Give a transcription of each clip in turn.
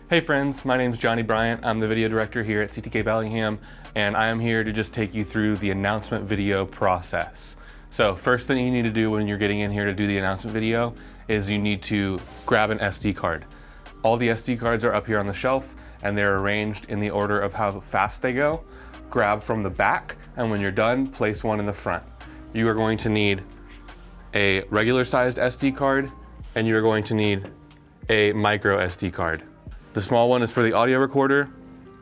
Hey friends, my name's Johnny Bryant. I'm the video director here at CTK Bellingham, and I am here to just take you through the announcement video process. So first thing you need to do when you're getting in here to do the announcement video is you need to grab an SD card. All the SD cards are up here on the shelf and they're arranged in the order of how fast they go. Grab from the back, and when you're done, place one in the front. You are going to need a regular sized SD card, and you're going to need a micro SD card. The small one is for the audio recorder,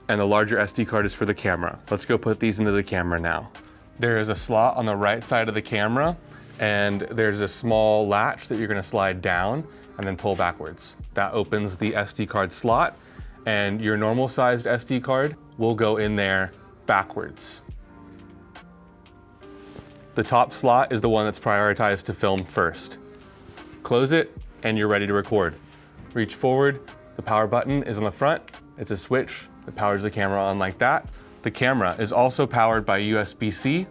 and the larger SD card is for the camera. Let's go put these into the camera now. There is a slot on the right side of the camera, and there's a small latch that you're gonna slide down and then pull backwards. That opens the SD card slot, and your normal sized SD card will go in there backwards. The top slot is the one that's prioritized to film first. Close it, and you're ready to record. Reach forward. The power button is on the front. It's a switch that powers the camera on like that. The camera is also powered by USB-C.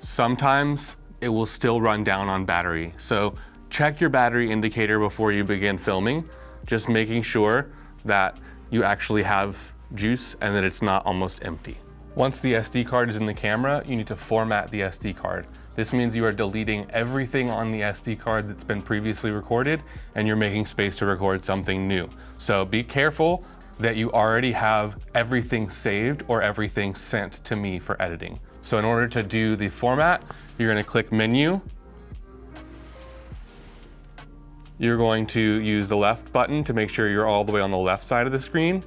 Sometimes it will still run down on battery. So check your battery indicator before you begin filming, just making sure that you actually have juice and that it's not almost empty. Once the SD card is in the camera, you need to format the SD card. This means you are deleting everything on the SD card that's been previously recorded, and you're making space to record something new. So be careful that you already have everything saved or everything sent to me for editing. So in order to do the format, you're gonna click Menu. You're going to use the left button to make sure you're all the way on the left side of the screen,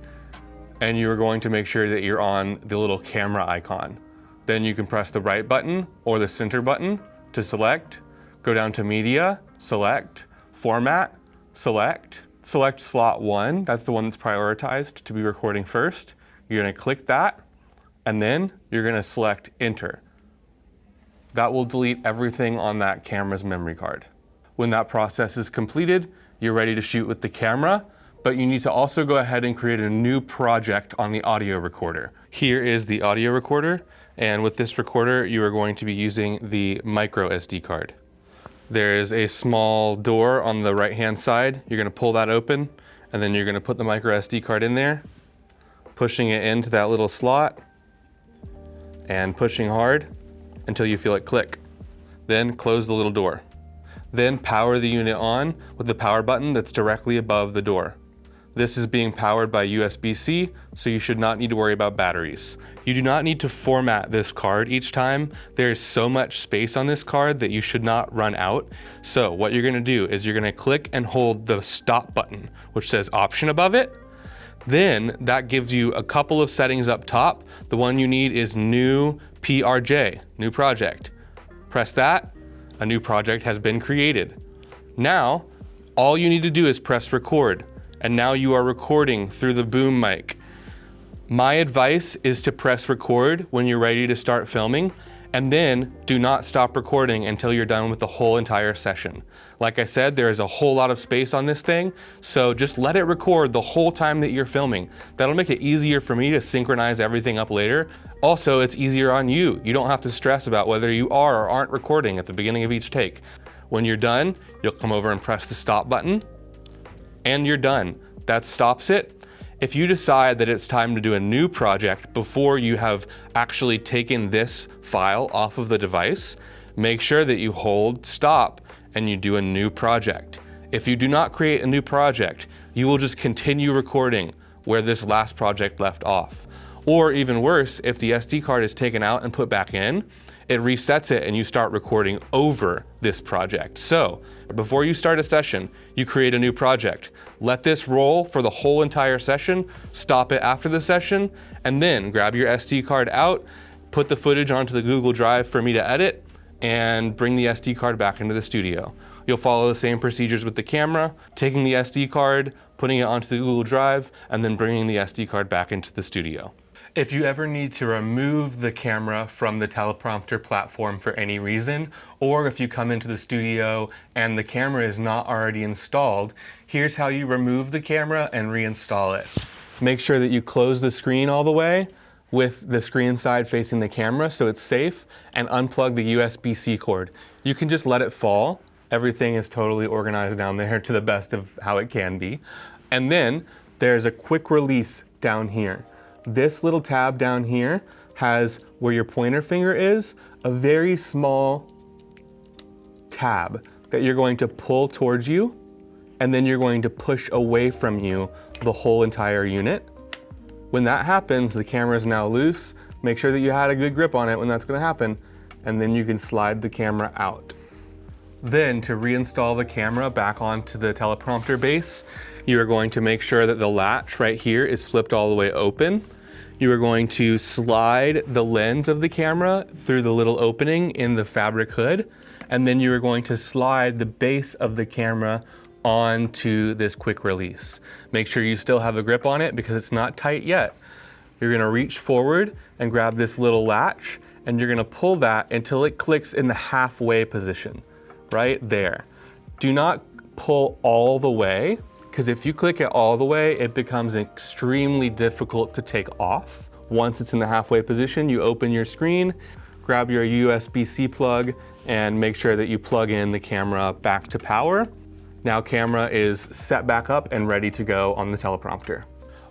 and you're going to make sure that you're on the little camera icon. Then you can press the right button or the center button to select, go down to Media, select, Format, select slot 1, that's the one that's prioritized to be recording first. You're gonna click that, and then you're gonna select Enter. That will delete everything on that camera's memory card. When that process is completed, you're ready to shoot with the camera, but you need to also go ahead and create a new project on the audio recorder. Here is the audio recorder, and with this recorder, you are going to be using the micro SD card. There is a small door on the right-hand side. You're gonna pull that open, and then you're gonna put the micro SD card in there, pushing it into that little slot, and pushing hard until you feel it click. Then close the little door. Then power the unit on with the power button that's directly above the door. This is being powered by USB-C, so you should not need to worry about batteries. You do not need to format this card each time. There's so much space on this card that you should not run out. So what you're gonna do is you're gonna click and hold the stop button, which says option above it. Then that gives you a couple of settings up top. The one you need is new PRJ, new project. Press that, a new project has been created. Now, all you need to do is press record. And now you are recording through the boom mic. My advice is to press record when you're ready to start filming, and then do not stop recording until you're done with the whole entire session. Like I said, there is a whole lot of space on this thing, so just let it record the whole time that you're filming. That'll make it easier for me to synchronize everything up later. Also, it's easier on you. You don't have to stress about whether you are or aren't recording at the beginning of each take. When you're done, you'll come over and press the stop button, and you're done. That stops it. If you decide that it's time to do a new project before you have actually taken this file off of the device, make sure that you hold stop and you do a new project. If you do not create a new project, you will just continue recording where this last project left off. Or even worse, if the SD card is taken out and put back in, it resets it and you start recording over this project. So before you start a session, you create a new project. Let this roll for the whole entire session, stop it after the session, and then grab your SD card out, put the footage onto the Google Drive for me to edit, and bring the SD card back into the studio. You'll follow the same procedures with the camera, taking the SD card, putting it onto the Google Drive, and then bringing the SD card back into the studio. If you ever need to remove the camera from the Teleprompter platform for any reason, or if you come into the studio and the camera is not already installed, here's how you remove the camera and reinstall it. Make sure that you close the screen all the way with the screen side facing the camera so it's safe, and unplug the USB-C cord. You can just let it fall. Everything is totally organized down there to the best of how it can be. And then there's a quick release down here. This little tab down here has where your pointer finger is, a very small tab that you're going to pull towards you, and then you're going to push away from you the whole entire unit. When that happens, the camera is now loose. Make sure that you had a good grip on it when that's gonna happen, and then you can slide the camera out. Then to reinstall the camera back onto the teleprompter base, you are going to make sure that the latch right here is flipped all the way open. You are going to slide the lens of the camera through the little opening in the fabric hood, and then you are going to slide the base of the camera onto this quick release. Make sure you still have a grip on it because it's not tight yet. You're gonna reach forward and grab this little latch, and you're gonna pull that until it clicks in the halfway position, right there. Do not pull all the way, because if you click it all the way, it becomes extremely difficult to take off. Once it's in the halfway position, you open your screen, grab your USB-C plug, and make sure that you plug in the camera back to power. Now camera is set back up and ready to go on the teleprompter.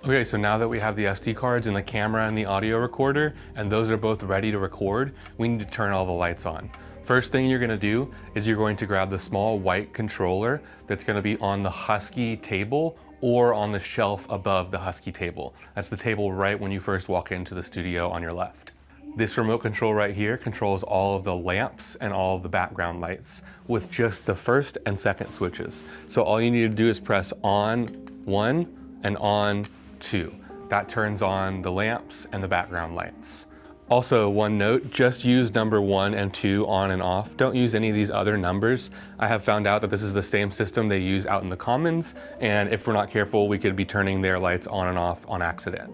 Okay, so now that we have the SD cards in the camera and the audio recorder, and those are both ready to record, we need to turn all the lights on. First thing you're gonna do is you're going to grab the small white controller that's gonna be on the Husky table or on the shelf above the Husky table. That's the table right when you first walk into the studio on your left. This remote control right here controls all of the lamps and all of the background lights with just the first and second switches. So all you need to do is press on 1 and on 2. That turns on the lamps and the background lights. Also, one note, just use number 1 and 2 on and off. Don't use any of these other numbers. I have found out that this is the same system they use out in the commons, and if we're not careful, we could be turning their lights on and off on accident.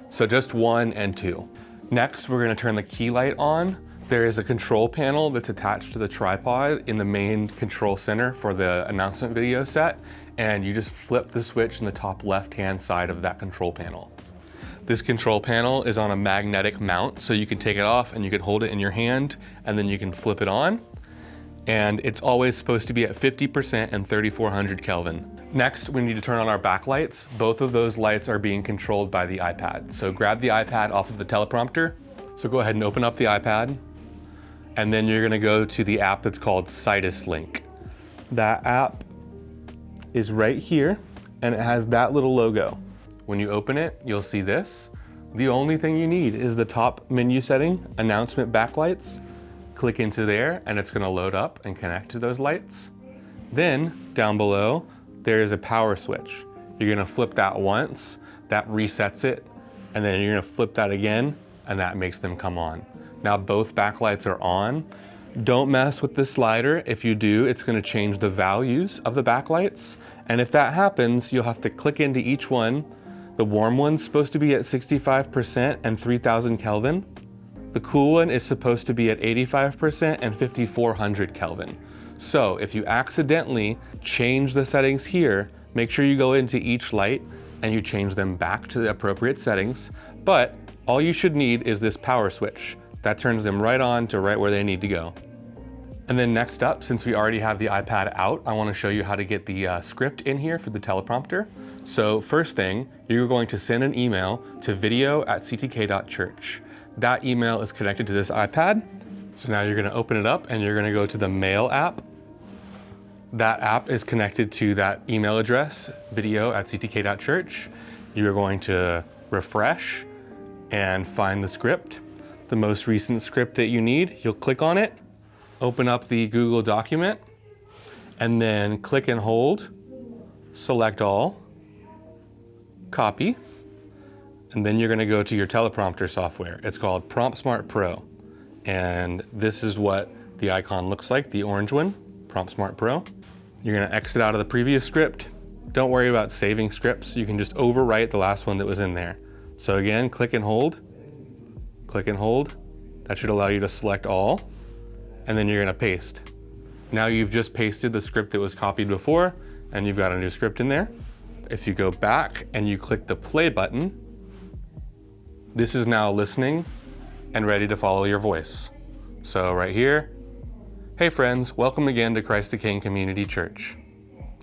So just 1 and 2. Next, we're gonna turn the key light on. There is a control panel that's attached to the tripod in the main control center for the announcement video set, and you just flip the switch in the top left-hand side of that control panel. This control panel is on a magnetic mount, so you can take it off and you can hold it in your hand, and then you can flip it on. And it's always supposed to be at 50% and 3400 Kelvin. Next, we need to turn on our backlights. Both of those lights are being controlled by the iPad. So grab the iPad off of the teleprompter. So go ahead and open up the iPad. And then you're gonna go to the app that's called Citus Link. That app is right here, and it has that little logo. When you open it, you'll see this. The only thing you need is the top menu setting, announcement backlights. Click into there, and it's gonna load up and connect to those lights. Then, down below, there is a power switch. You're gonna flip that once, that resets it, and then you're gonna flip that again, and that makes them come on. Now both backlights are on. Don't mess with this slider. If you do, it's gonna change the values of the backlights. And if that happens, you'll have to click into each one. The warm one's supposed to be at 65% and 3000 Kelvin. The cool one is supposed to be at 85% and 5400 Kelvin. So if you accidentally change the settings here, make sure you go into each light and you change them back to the appropriate settings. But all you should need is this power switch. That turns them right on to right where they need to go. And then next up, since we already have the iPad out, I want to show you how to get the script in here for the teleprompter. So first thing, you're going to send an email to video@ctk.church. That email is connected to this iPad. So now you're going to open it up and you're going to go to the Mail app. That app is connected to that email address, video@ctk.church. You're going to refresh and find the script, the most recent script that you need. You'll click on it, open up the Google document, and then click and hold, select all, copy, and then you're gonna go to your teleprompter software. It's called PromptSmart Pro. And this is what the icon looks like, the orange one, PromptSmart Pro. You're gonna exit out of the previous script. Don't worry about saving scripts. You can just overwrite the last one that was in there. So again, click and hold, click and hold. That should allow you to select all, and then you're gonna paste. Now you've just pasted the script that was copied before, and you've got a new script in there. If you go back and you click the play button, this is now listening and ready to follow your voice. So right here, hey friends, welcome again to Christ the King Community Church.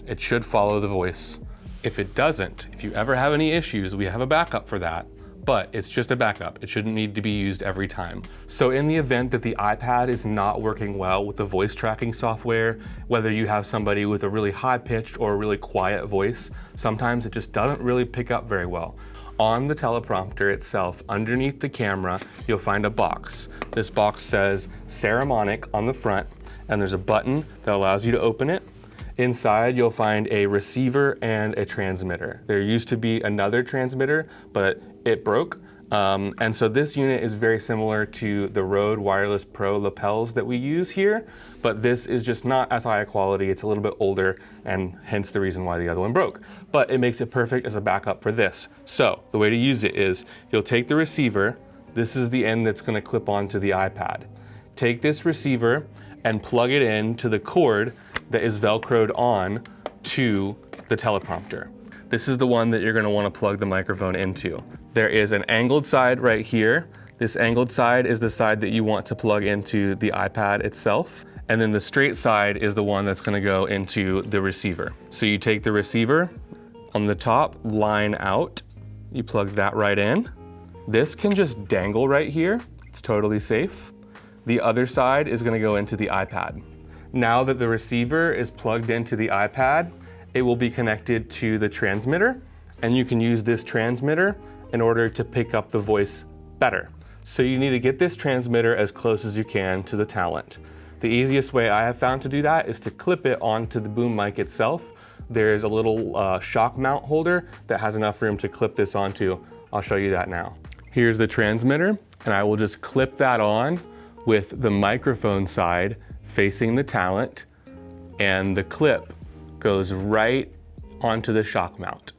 It should follow the voice. If it doesn't, if you ever have any issues, we have a backup for that, but it's just a backup. It shouldn't need to be used every time. So in the event that the iPad is not working well with the voice tracking software, whether you have somebody with a really high-pitched or a really quiet voice, sometimes it just doesn't really pick up very well. On the teleprompter itself, underneath the camera, you'll find a box. This box says Ceremonic on the front, and there's a button that allows you to open it. Inside, you'll find a receiver and a transmitter. There used to be another transmitter, but it broke. And so this unit is very similar to the Rode Wireless Pro lapels that we use here, but this is just not as high a quality. It's a little bit older, and hence the reason why the other one broke. But it makes it perfect as a backup for this. So the way to use it is you'll take the receiver. This is the end that's gonna clip onto the iPad. Take this receiver and plug it in to the cord that is Velcroed on to the teleprompter. This is the one that you're gonna wanna plug the microphone into. There is an angled side right here. This angled side is the side that you want to plug into the iPad itself. And then the straight side is the one that's gonna go into the receiver. So you take the receiver on the top, line out, you plug that right in. This can just dangle right here. It's totally safe. The other side is gonna go into the iPad. Now that the receiver is plugged into the iPad, it will be connected to the transmitter, and you can use this transmitter in order to pick up the voice better. So you need to get this transmitter as close as you can to the talent. The easiest way I have found to do that is to clip it onto the boom mic itself. There's a little shock mount holder that has enough room to clip this onto. I'll show you that now. Here's the transmitter, and I will just clip that on with the microphone side facing the talent, and the clip goes right onto the shock mount.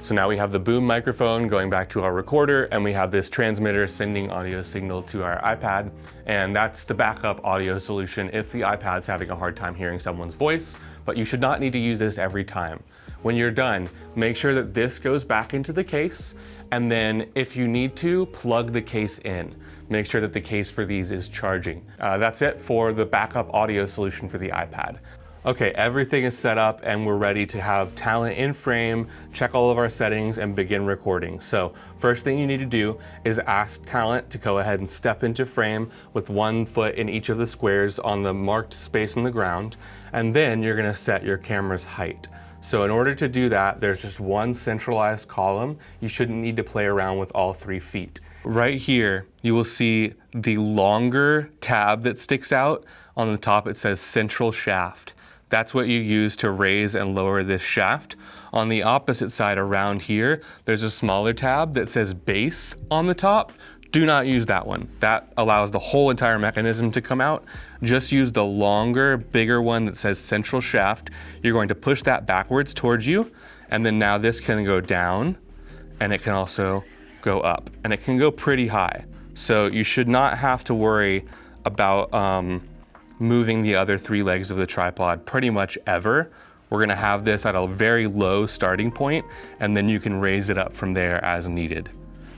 So now we have the boom microphone going back to our recorder, and we have this transmitter sending audio signal to our iPad, and that's the backup audio solution if the iPad's having a hard time hearing someone's voice, but you should not need to use this every time. When you're done, make sure that this goes back into the case, and then if you need to, plug the case in. Make sure that the case for these is charging. That's it for the backup audio solution for the iPad. Okay, everything is set up and we're ready to have talent in frame, check all of our settings, and begin recording. So first thing you need to do is ask talent to go ahead and step into frame with 1 foot in each of the squares on the marked space on the ground, and then you're gonna set your camera's height. So in order to do that, there's just one centralized column. You shouldn't need to play around with all 3 feet. Right here, you will see the longer tab that sticks out. On the top, it says central shaft. That's what you use to raise and lower this shaft. On the opposite side around here, there's a smaller tab that says base on the top. Do not use that one. That allows the whole entire mechanism to come out. Just use the longer, bigger one that says central shaft. You're going to push that backwards towards you, and then now this can go down, and it can also go up, and it can go pretty high. So you should not have to worry about moving the other 3 legs of the tripod pretty much ever. We're gonna have this at a very low starting point, and then you can raise it up from there as needed.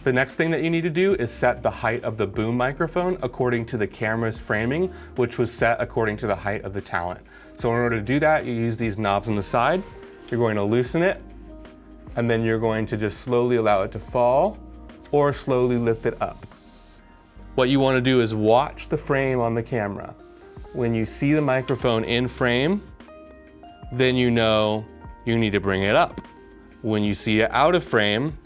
The next thing that you need to do is set the height of the boom microphone according to the camera's framing, which was set according to the height of the talent. So in order to do that, you use these knobs on the side. You're going to loosen it, and then you're going to just slowly allow it to fall or slowly lift it up. What you want to do is watch the frame on the camera. When you see the microphone in frame, then you know you need to bring it up. When you see it out of frame,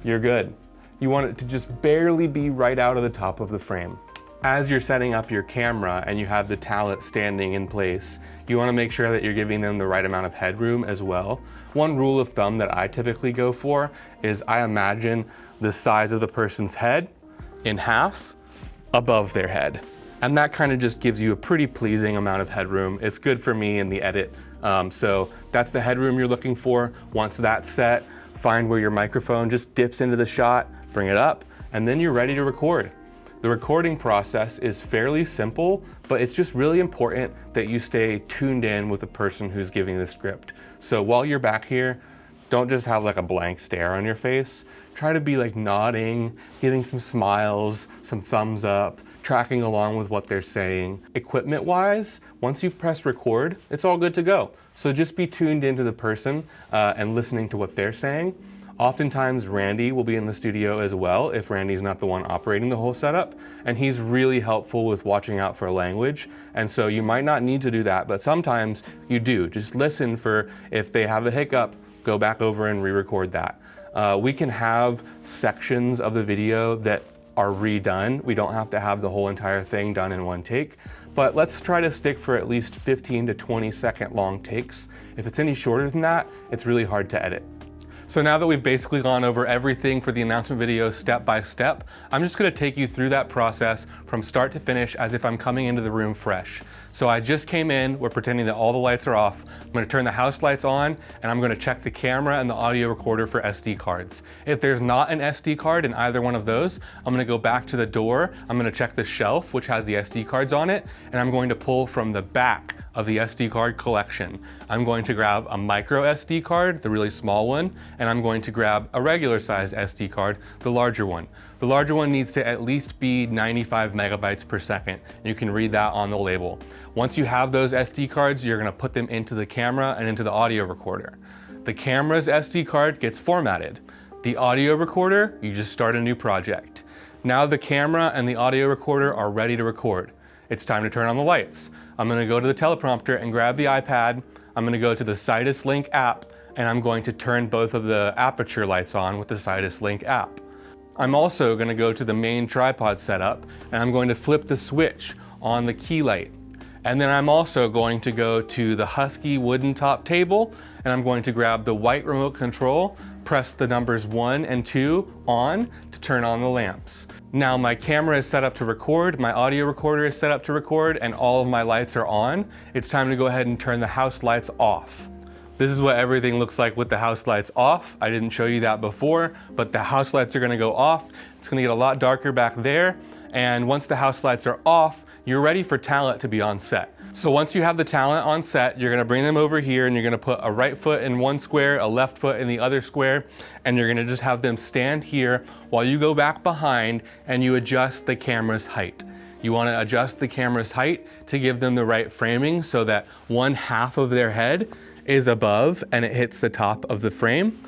you're good. You want it to just barely be right out of the top of the frame. As you're setting up your camera and you have the talent standing in place, you want to make sure that you're giving them the right amount of headroom as well. One rule of thumb that I typically go for is I imagine the size of the person's head in half above their head. And that kind of just gives you a pretty pleasing amount of headroom. It's good for me in the edit. So that's the headroom you're looking for. Once that's set, find where your microphone just dips into the shot, bring it up, and then you're ready to record. The recording process is fairly simple, but it's just really important that you stay tuned in with the person who's giving the script. So while you're back here, Don't just have like a blank stare on your face. Try to be like nodding, giving some smiles, some thumbs up, tracking along with what they're saying. Equipment wise, once you've pressed record, it's all good to go. So just be tuned into the person and listening to what they're saying. Oftentimes Randy will be in the studio as well if Randy's not the one operating the whole setup, and he's really helpful with watching out for language. And so you might not need to do that, but sometimes you do. Just listen for if they have a hiccup, go back over and re-record that. We can have sections of the video that are redone. We don't have to have the whole entire thing done in one take, but let's try to stick for at least 15 to 20 second long takes. If it's any shorter than that, it's really hard to edit. So now that we've basically gone over everything for the announcement video step by step, I'm just gonna take you through that process from start to finish as if I'm coming into the room fresh. So I just came in, we're pretending that all the lights are off. I'm gonna turn the house lights on, and I'm gonna check the camera and the audio recorder for SD cards. If there's not an SD card in either one of those, I'm gonna go back to the door, I'm gonna check the shelf, which has the SD cards on it, and I'm going to pull from the back of the SD card collection. I'm going to grab a micro SD card, the really small one, and I'm going to grab a regular size SD card, the larger one. The larger one needs to at least be 95 megabytes per second. You can read that on the label. Once you have those SD cards, you're gonna put them into the camera and into the audio recorder. The camera's SD card gets formatted. The audio recorder, you just start a new project. Now the camera and the audio recorder are ready to record. It's time to turn on the lights. I'm gonna go to the teleprompter and grab the iPad. I'm gonna go to the Sidus Link app, and I'm going to turn both of the aperture lights on with the Sidus Link app. I'm also gonna go to the main tripod setup, and I'm going to flip the switch on the key light. And then I'm also going to go to the Husky wooden top table, and I'm going to grab the white remote control, press the numbers 1 and 2 on to turn on the lamps. Now my camera is set up to record, my audio recorder is set up to record, and all of my lights are on. It's time to go ahead and turn the house lights off. This is what everything looks like with the house lights off. I didn't show you that before, but the house lights are gonna go off. It's gonna get a lot darker back there. And once the house lights are off, you're ready for talent to be on set. So once you have the talent on set, you're gonna bring them over here and you're gonna put a right foot in one square, a left foot in the other square, and you're gonna just have them stand here while you go back behind and you adjust the camera's height. You wanna adjust the camera's height to give them the right framing so that one half of their head is above and it hits the top of the frame.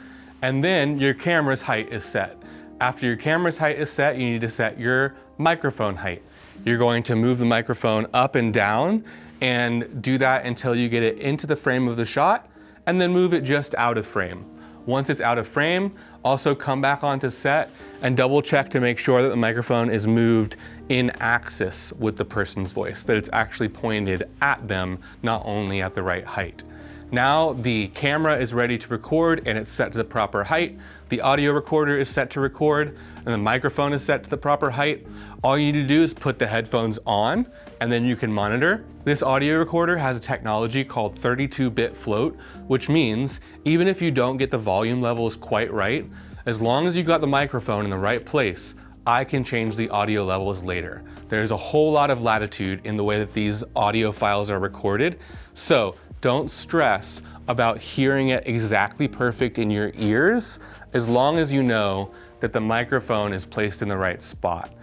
And then your camera's height is set. After your camera's height is set, you need to set your microphone height. You're going to move the microphone up and down and do that until you get it into the frame of the shot, and then move it just out of frame. Once it's out of frame, also come back onto set and double check to make sure that the microphone is moved in axis with the person's voice, that it's actually pointed at them, not only at the right height. Now the camera is ready to record and it's set to the proper height. The audio recorder is set to record and the microphone is set to the proper height. All you need to do is put the headphones on and then you can monitor. This audio recorder has a technology called 32-bit float, which means even if you don't get the volume levels quite right, as long as you got the microphone in the right place, I can change the audio levels later. There's a whole lot of latitude in the way that these audio files are recorded. So don't stress about hearing it exactly perfect in your ears, as long as you know that the microphone is placed in the right spot.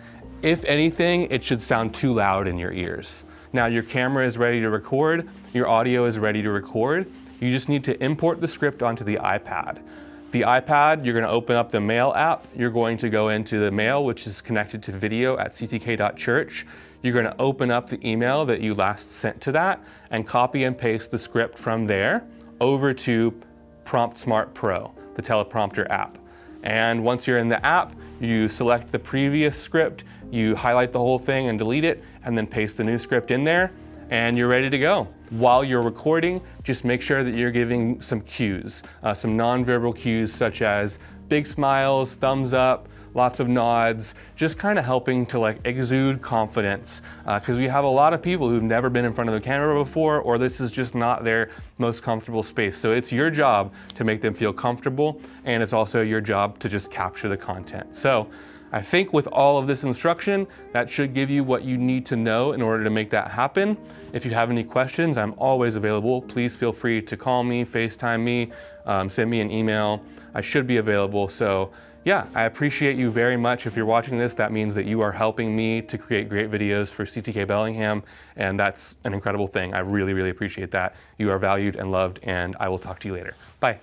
If anything, it should sound too loud in your ears. Now your camera is ready to record, your audio is ready to record. You just need to import the script onto the iPad. The iPad, you're gonna open up the Mail app. You're going to go into the Mail, which is connected to video at ctk.church. You're gonna open up the email that you last sent to that and copy and paste the script from there over to Prompt Smart Pro, the Teleprompter app. And once you're in the app, you select the previous script, you highlight the whole thing and delete it, and then paste the new script in there, and you're ready to go. While you're recording, just make sure that you're giving some cues, some nonverbal cues such as big smiles, thumbs up, lots of nods, just kind of helping to like exude confidence, because we have a lot of people who've never been in front of the camera before, or this is just not their most comfortable space. So it's your job to make them feel comfortable, and it's also your job to just capture the content. So I think with all of this instruction, that should give you what you need to know in order to make that happen. If you have any questions, I'm always available. Please feel free to call me, FaceTime me, send me an email. I should be available. So yeah, I appreciate you very much. If you're watching this, that means that you are helping me to create great videos for CTK Bellingham, and that's an incredible thing. I really, really appreciate that. You are valued and loved, and I will talk to you later. Bye.